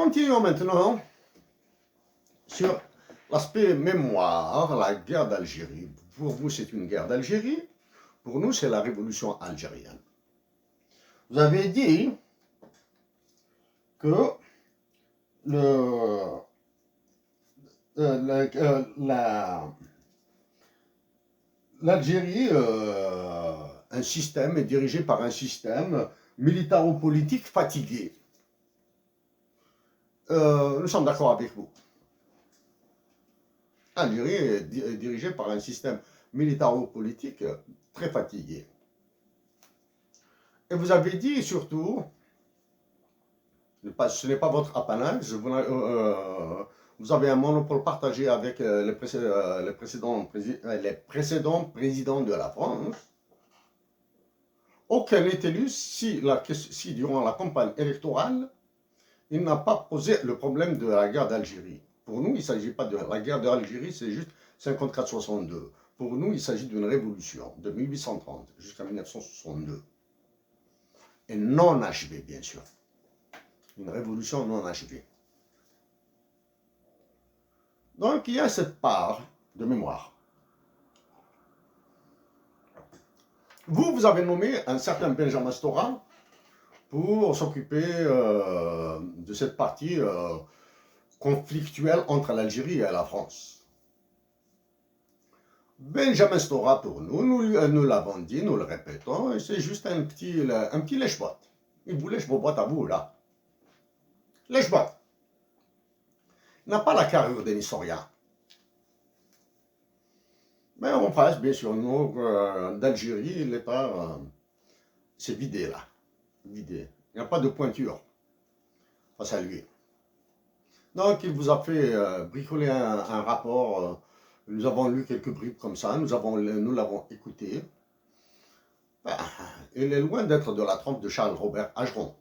Continuons maintenant sur l'aspect mémoire, la guerre d'Algérie. Pour vous, c'est une guerre d'Algérie. Pour nous, c'est la révolution algérienne. Vous avez dit que l'Algérie, un système est dirigé par un système militaro-politique fatigué. Nous sommes d'accord avec vous. L'Algérie est dirigée par un système militaro-politique très fatigué. Et vous avez dit surtout, ce n'est pas votre apanage, vous avez un monopole partagé avec les précédents présidents de la France. Aucun n'est élu si durant la campagne électorale, il n'a pas posé le problème de la guerre d'Algérie. Pour nous, il ne s'agit pas de la guerre d'Algérie, c'est juste 54-62. Pour nous, il s'agit d'une révolution de 1830 jusqu'à 1962. Et non achevée, bien sûr. Une révolution non achevée. Donc, il y a cette part de mémoire. Vous avez nommé un certain Benjamin Stora pour s'occuper de cette partie conflictuelle entre l'Algérie et la France. Benjamin Stora, pour nous l'avons dit, nous le répétons, c'est juste un petit lèche-boîte. Il vous lèche vos boîtes à vous, là. Lèche-boîte. Il n'a pas la carrure d'un historien. Mais en face, bien sûr, nous, d'Algérie, l'État s'est vidé, là. Vidé. Il n'y a pas de pointure face à lui. Donc, il vous a fait bricoler un rapport. Nous avons lu quelques bribes comme ça. Nous l'avons écouté. Ben, il est loin d'être de la trempe de Charles-Robert Ageron.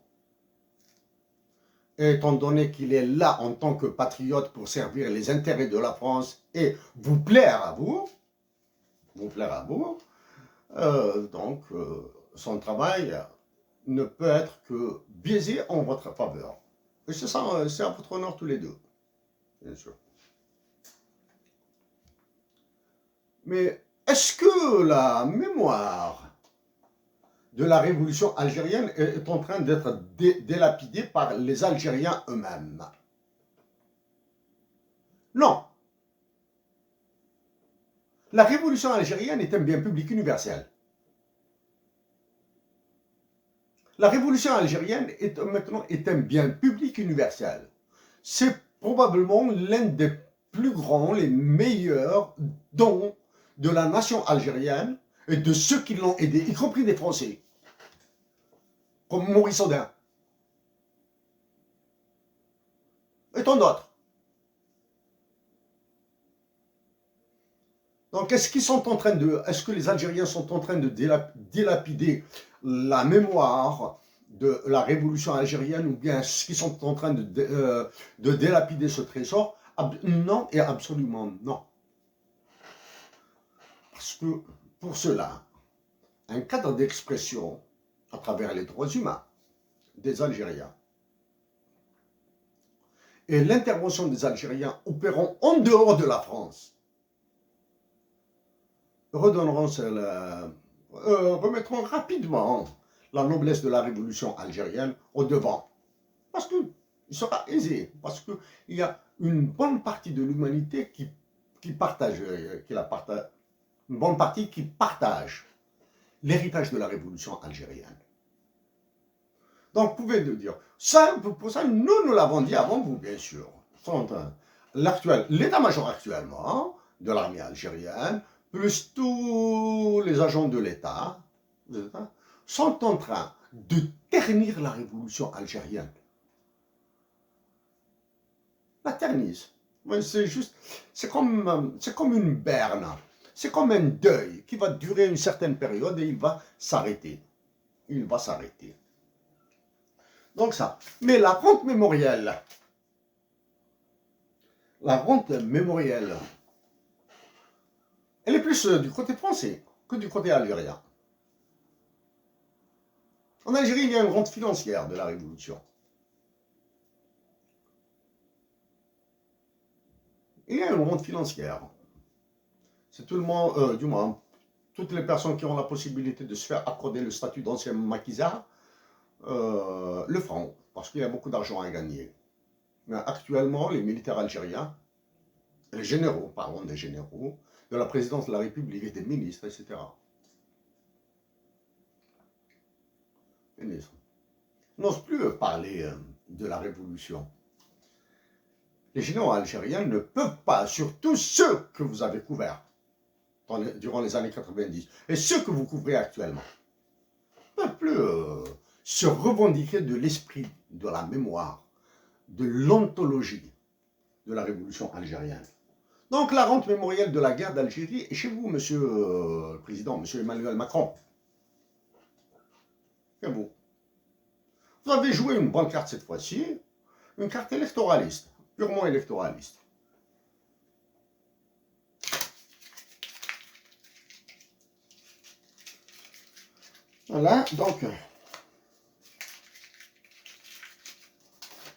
Et étant donné qu'il est là en tant que patriote pour servir les intérêts de la France et vous plaire à vous, donc son travail ne peut être que biaisé en votre faveur. Et c'est ça, c'est à votre honneur tous les deux, bien sûr. Mais est-ce que la mémoire de la révolution algérienne est en train d'être délapidée par les Algériens eux-mêmes? Non. La révolution algérienne est un bien public universel. La révolution algérienne maintenant est un bien public universel. C'est probablement l'un des plus grands, les meilleurs dons de la nation algérienne et de ceux qui l'ont aidé, y compris des Français, comme Maurice Audin et tant d'autres. Donc, est-ce que les Algériens sont en train de dilapider la mémoire de la révolution algérienne, ou bien est-ce qu'ils sont en train de dilapider ce trésor? Non, et absolument non. Parce que pour cela, un cadre d'expression à travers les droits humains des Algériens et l'intervention des Algériens opérant en dehors de la France remettront rapidement la noblesse de la révolution algérienne au devant. Parce qu'il sera aisé, parce qu'il y a une bonne partie de l'humanité qui partage l'héritage de la révolution algérienne. Donc, vous pouvez nous dire, pour ça, nous l'avons dit avant vous, bien sûr. L'état-major actuellement de l'armée algérienne, plus tous les agents de l'État, sont en train de ternir la révolution algérienne. La ternissent. C'est comme une berne. C'est comme un deuil qui va durer une certaine période et il va s'arrêter. Il va s'arrêter. Donc ça. Mais la rente mémorielle, elle est plus du côté français que du côté algérien. En Algérie, il y a une rente financière de la révolution. Il y a une honte financière. C'est tout le monde, du moins, toutes les personnes qui ont la possibilité de se faire accorder le statut d'ancien maquisard le feront, parce qu'il y a beaucoup d'argent à gagner. Mais actuellement, les militaires algériens, les généraux, parlons des généraux, de la présidence de la République et des ministres, etc. Ministres, n'osent plus parler de la révolution. Les généraux algériens ne peuvent pas, surtout ceux que vous avez couverts durant les années 90 et ceux que vous couvrez actuellement, ne peuvent plus se revendiquer de l'esprit, de la mémoire, de l'ontologie de la révolution algérienne. Donc la rente mémorielle de la guerre d'Algérie est chez vous, monsieur le président, monsieur Emmanuel Macron. C'est vous. Vous avez joué une bonne carte cette fois-ci, une carte électoraliste, purement électoraliste. Voilà, donc